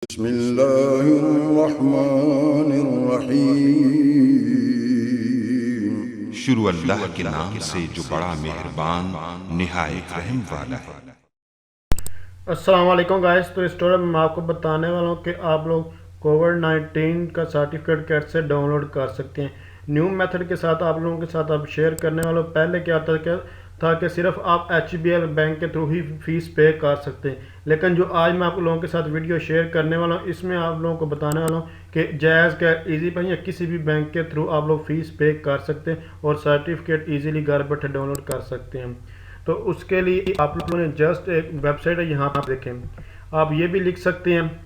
बिस्मिल्लाहिर्रहमानिर्रहीम। शुरू अल्लाह के नाम से जो बड़ा मेहरबान निहायत रहम वाला है। अस्सलाम वालेकुम गाइस। तो इस स्टोरी में मैं आपको बताने वाला हूँ कि आप लोग कोविड-19 का सर्टिफिकेट कैसे डाउनलोड कर सकते हैं। न्यू मेथड के साथ आप लोगों के साथ अब शेयर करने वाला हूँ। पहले क्या था कि सिर्फ आप HBL बैंक के थ्रू ही फीस पे कर सकते हैं, लेकिन जो आज मैं आप लोगों के साथ वीडियो शेयर करने वाला हूँ इसमें आप लोगों को बताने वाला हूँ कि जायज़ कैश ईजी पे या किसी भी बैंक के थ्रू आप लोग फीस पे कर सकते हैं और सर्टिफिकेट ईजीली घर बैठे डाउनलोड कर सकते हैं। तो उसके लिए आप लोगों ने जस्ट एक वेबसाइट है, यहाँ पर देखें, आप ये भी लिख सकते हैं।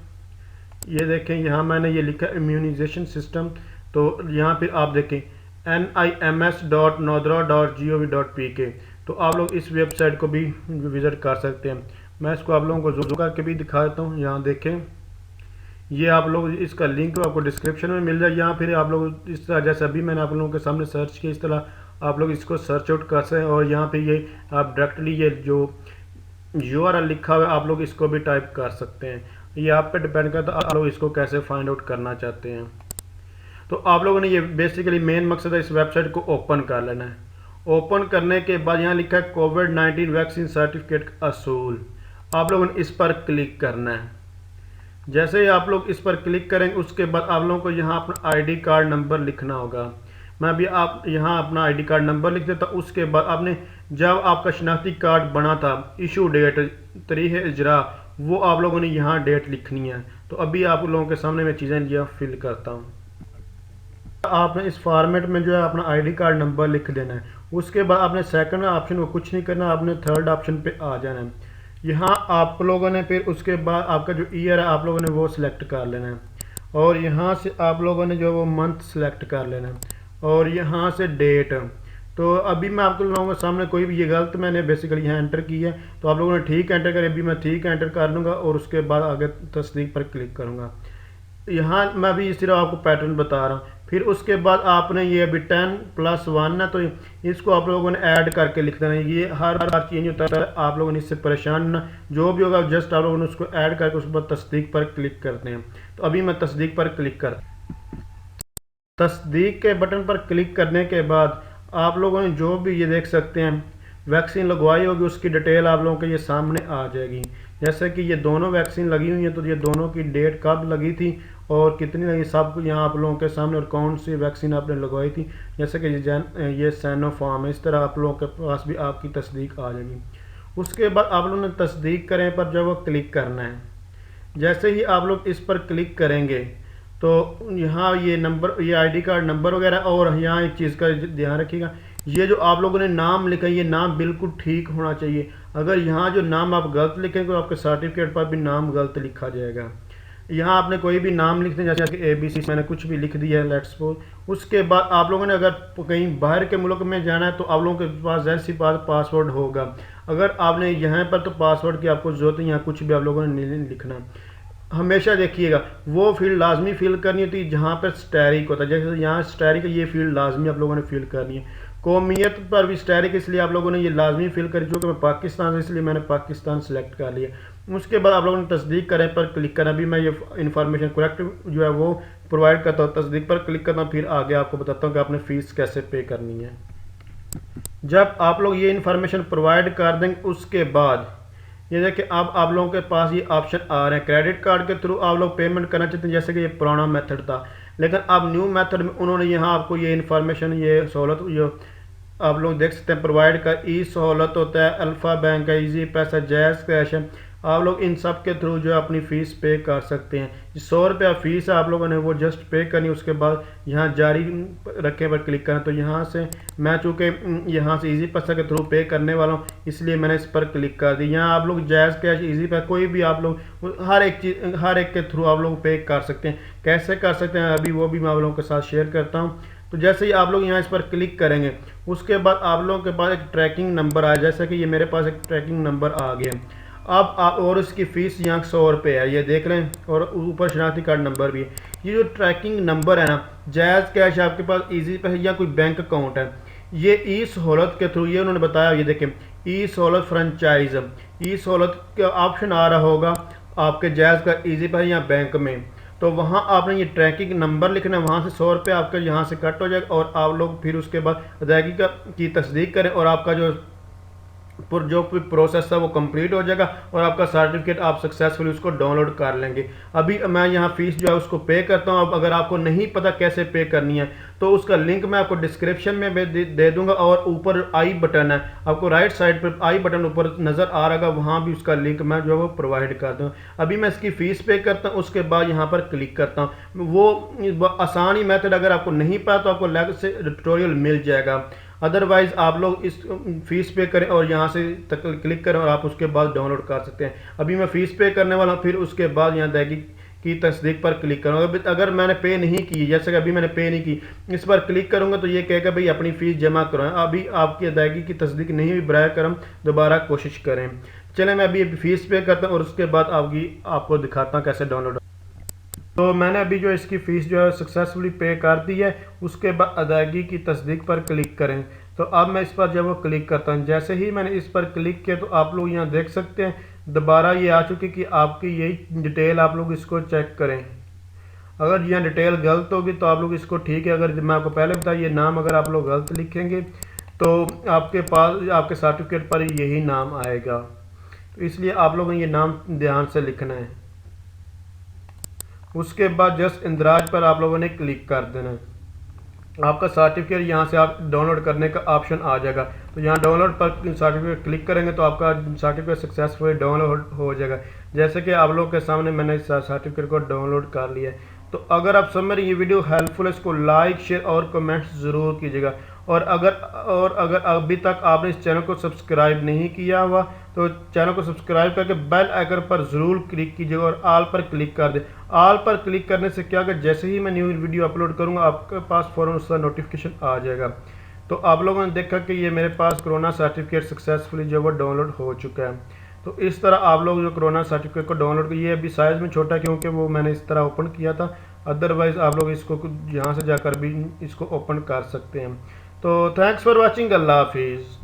ये देखें, यहाँ मैंने ये लिखा इम्यूनाइजेशन सिस्टम। तो यहाँ पे आप देखें nims.nodra.gov.pk। तो आप लोग इस वेबसाइट को भी विज़िट कर सकते हैं। मैं इसको आप लोगों को जूम करके भी दिखा देता हूँ। यहाँ देखें, ये आप लोग इसका लिंक आपको डिस्क्रिप्शन में मिल जाए। यहाँ फिर आप लोग इस तरह जैसे अभी मैंने आप लोगों के सामने सर्च किया, इस तरह आप लोग इसको सर्च आउट कर सकते हैं और यहाँ पे ये आप डायरेक्टली ये जो URL लिखा हुआ है आप लोग इसको भी टाइप कर सकते हैं। ये आप पे डिपेंड करता है आप लोग इसको कैसे फाइंड आउट करना चाहते हैं। तो आप लोगों ने ये बेसिकली मेन मकसद है इस वेबसाइट को ओपन कर लेना है। ओपन करने के बाद यहाँ लिखा है कोविड-19 वैक्सीन सर्टिफिकेट असूल। आप लोगों ने इस पर क्लिक करना है। जैसे ही आप लोग इस पर क्लिक करेंगे उसके बाद आप लोगों को यहाँ अपना ID कार्ड नंबर लिखना होगा। मैं अभी आप यहाँ अपना ID कार्ड नंबर लिख देता। उसके बाद आपने जब आपका शनाख्ती कार्ड बना था, इशू डेट, तारीख़ इजरा, वो आप लोगों ने यहाँ डेट लिखनी है। तो अभी आप लोगों के सामने मैं चीज़ें यहाँ फिल करता हूँ। आपने इस फॉर्मेट में जो है अपना ID कार्ड नंबर लिख देना है। उसके बाद आपने सेकंड ऑप्शन को कुछ नहीं करना, आपने थर्ड ऑप्शन पे आ जाना है। यहाँ आप लोगों ने फिर उसके बाद आपका जो ईयर है आप लोगों ने वो सिलेक्ट कर लेना है और यहाँ से आप लोगों ने जो वो मंथ सिलेक्ट कर लेना है और यहाँ से डेट। तो अभी मैं आपको लोगों के सामने कोई भी ये गलत मैंने बेसिकली यहाँ एंटर की है, तो आप लोगों ने ठीक एंटर करें। अभी मैं ठीक एंटर कर लूँगा और उसके बाद आगे तस्दीक पर क्लिक करूँगा। यहाँ मैं अभी इस तरह आपको पैटर्न बता रहा हूँ। फिर उसके बाद आपने ये अभी 10+1 है, तो इसको आप लोगों ने ऐड करके लिख देना। ये हर चेंज होता है, आप लोगों ने इससे परेशान ना, जो भी होगा जस्ट आप लोगों ने उसको ऐड करके उस पर तस्दीक पर क्लिक करते हैं। तो अभी मैं तस्दीक पर क्लिक कर, तस्दीक के बटन पर क्लिक करने के बाद आप लोगों ने जो भी ये देख सकते हैं वैक्सीन लगवाई होगी उसकी डिटेल आप लोगों के ये सामने आ जाएगी। जैसे कि ये दोनों वैक्सीन लगी हुई हैं, तो ये दोनों की डेट कब लगी थी और कितनी लगी, सब यहाँ आप लोगों के सामने, और कौन सी वैक्सीन आपने लगवाई थी। जैसे कि ये सैनोफार्म है। इस तरह आप लोगों के पास भी आपकी तस्दीक आ जाएगी। उसके बाद आप लोगों ने तस्दीक करें पर जब वो क्लिक करना है, जैसे ही आप लोग इस पर क्लिक करेंगे तो यहाँ ये नंबर, ये ID कार्ड नंबर वगैरह, और यहाँ एक चीज़ का ध्यान रखिएगा, ये जो आप लोगों ने नाम लिखा है ये नाम बिल्कुल ठीक होना चाहिए। अगर यहाँ जो नाम आप गलत लिखेंगे तो आपके सर्टिफिकेट पर भी नाम गलत लिखा जाएगा। यहाँ आपने कोई भी नाम लिख दें, जैसे कि ABC मैंने कुछ भी लिख दिया है, लेट्स सपोज। उसके बाद आप लोगों ने अगर कहीं बाहर के मुल्क में जाना है तो आप लोगों के पास ऐसी बात पासवर्ड होगा। अगर आपने यहाँ पर तो पासवर्ड की आपको जरूरत है, यहाँ कुछ भी आप लोगों ने नहीं लिखना। हमेशा देखिएगा वो फील्ड लाजमी फिल करनी होती है जहाँ पर स्टैरिक होता है। जैसे यहाँ स्टैरिक है, ये फील्ड लाजमी आप लोगों ने फिल करनी है। कौमियत पर भी स्टैरिक, इसलिए आप लोगों ने ये लाजमी फिल करी, जो कि मैं पाकिस्तान से, इसलिए मैंने पाकिस्तान सेलेक्ट कर लिया। उसके बाद आप लोगों ने तस्दीक करें पर क्लिक करना। अभी मैं ये इन्फॉर्मेशन करेक्ट जो है वो प्रोवाइड करता हूँ, तस्दीक पर क्लिक करना, फिर आगे आपको बताता हूँ कि आपने फ़ीस कैसे पे करनी है। जब आप लोग ये इन्फॉर्मेशन प्रोवाइड कर देंगे उसके बाद ये देखिए अब आप लोगों के पास ये ऑप्शन आ रहे हैं। क्रेडिट कार्ड के थ्रू आप लोग पेमेंट करना चाहते हैं, जैसे कि ये पुराना मेथड था, लेकिन अब न्यू मेथड में उन्होंने यहाँ आपको ये इन्फॉर्मेशन, ये सहूलत जो आप लोग देख सकते हैं प्रोवाइड कर, ई सहूलत होता है, अल्फ़ा बैंक है, ईजी पैसा, जायज़ कैश है। आप लोग इन सब के थ्रू जो अपनी फ़ीस पे कर सकते हैं। 100 रुपया फ़ीस है, आप लोगों ने वो जस्ट पे करनी। उसके बाद यहाँ जारी रखे पर क्लिक करना। तो यहाँ से मैं चूँकि यहाँ से ईजी पैसा के थ्रू पे करने वाला हूँ, इसलिए मैंने इस पर क्लिक कर दी। यहाँ आप लोग जायज़ कैश, ईजी पैसा, कोई भी आप लोग हर एक चीज़, हर एक के थ्रू आप लोग पे कर सकते हैं। कैसे कर सकते हैं अभी वो भी मैं आप लोगों के साथ शेयर करता हूँ। तो जैसे ही आप लोग यहाँ इस पर क्लिक करेंगे उसके बाद आप लोगों के पास एक ट्रैकिंग नंबर आया, जैसे कि ये मेरे पास एक ट्रैकिंग नंबर आ गया। अब आप, और उसकी फ़ीस यहाँ 100 रुपये है, ये देख लें, और ऊपर शनाख्ती कार्ड नंबर भी है। ये जो ट्रैकिंग नंबर है ना, जायज़ कैश आपके पास, ईजी पैसा या कोई बैंक अकाउंट है, ये ई सहूलत के थ्रू, ये उन्होंने बताया, ये देखें ई सहूलत फ्रेंचाइज, ई सहूलत का ऑप्शन आ रहा होगा। आपके जायज़ का ईजी पे या बैंक में, तो वहाँ आपने ये ट्रैकिंग नंबर लिखना है, वहाँ से 100 रुपये आपके यहाँ से कट हो जाएगा और आप लोग फिर उसके बाद अदायगी की तस्दीक करें और आपका जो प्रोसेस है वो कंप्लीट हो जाएगा और आपका सर्टिफिकेट आप सक्सेसफुली उसको डाउनलोड कर लेंगे। अभी मैं यहाँ फीस जो है उसको पे करता हूँ। अब अगर आपको नहीं पता कैसे पे करनी है तो उसका लिंक मैं आपको डिस्क्रिप्शन में दे दूंगा और ऊपर आई बटन है, आपको राइट साइड पर आई बटन ऊपर नज़र आ रहा है, वहाँ भी उसका लिंक मैं जो है वो प्रोवाइड कर दूँ। अभी मैं इसकी फ़ीस पे करता हूँ, उसके बाद यहाँ पर क्लिक करता हूँ। वो आसान ही मेथड, अगर आपको नहीं पता तो आपको अलग से ट्यूटोरियल मिल जाएगा। अदरवाइज आप लोग इस फीस पे करें और यहाँ से क्लिक करें और आप उसके बाद डाउनलोड कर सकते हैं। अभी मैं फीस पे करने वाला हूँ, फिर उसके बाद यहाँ अदायगी की तस्दीक पर क्लिक करूँगा। अगर मैंने पे नहीं की, जैसे कि अभी मैंने पे नहीं की, इस पर क्लिक करूँगा तो ये कहेगा भाई अपनी फ़ीस जमा कराएं। अभी आपकी अदायगी की तस्दीक नहीं हुई, बराए करम दोबारा कोशिश करें। चलें मैं अभी फ़ीस पे करता हूँ और उसके बाद आपको दिखाता हूँ कैसे डाउनलोड। तो मैंने अभी जो इसकी फ़ीस जो है सक्सेसफुली पे कर दी है। उसके बाद अदायगी की तस्दीक पर क्लिक करें। तो अब मैं इस पर जब वो क्लिक करता हूँ, जैसे ही मैंने इस पर क्लिक किया तो आप लोग यहाँ देख सकते हैं दोबारा ये आ चुकी कि आपकी यही डिटेल, आप लोग इसको चेक करें। अगर यहाँ डिटेल गलत होगी तो आप लोग इसको ठीक है, अगर मैं आपको पहले बताया ये नाम अगर आप लोग गलत लिखेंगे तो आपके पास आपके सर्टिफिकेट पर यही नाम आएगा। तो इसलिए आप लोगों ने ये नाम ध्यान से लिखना है। उसके बाद जस्ट इंदराज पर आप लोगों ने क्लिक कर देना है। आपका सर्टिफिकेट यहाँ से आप डाउनलोड करने का ऑप्शन आ जाएगा। तो यहाँ डाउनलोड पर सर्टिफिकेट क्लिक करेंगे तो आपका सर्टिफिकेट सक्सेसफुली डाउनलोड हो जाएगा। जैसे कि आप लोग के सामने मैंने इस सर्टिफिकेट को डाउनलोड कर लिया है। तो अगर आप समझ रहे ये वीडियो हेल्पफुल है, इसको लाइक शेयर और कमेंट्स ज़रूर कीजिएगा। और अगर अभी तक आपने इस चैनल को सब्सक्राइब नहीं किया हुआ तो चैनल को सब्सक्राइब करके बेल आइकन पर ज़रूर क्लिक कीजिएगा और ऑल पर क्लिक कर दें। ऑल पर क्लिक करने से क्या होगा, जैसे ही मैं न्यू वीडियो अपलोड करूंगा आपके पास फ़ौरन उसका नोटिफिकेशन आ जाएगा। तो आप लोगों ने देखा कि ये मेरे पास कोरोना सर्टिफिकेट सक्सेसफुली जो वो डाउनलोड हो चुका है। तो इस तरह आप लोग जो कोरोना सर्टिफिकेट को डाउनलोड कर, ये अभी साइज़ में छोटा क्योंकि वो मैंने इस तरह ओपन किया था, अदरवाइज़ आप लोग इसको यहाँ से जाकर भी इसको ओपन कर सकते हैं। तो थैंक्स फॉर वॉचिंग, अल्लाह हाफिज़।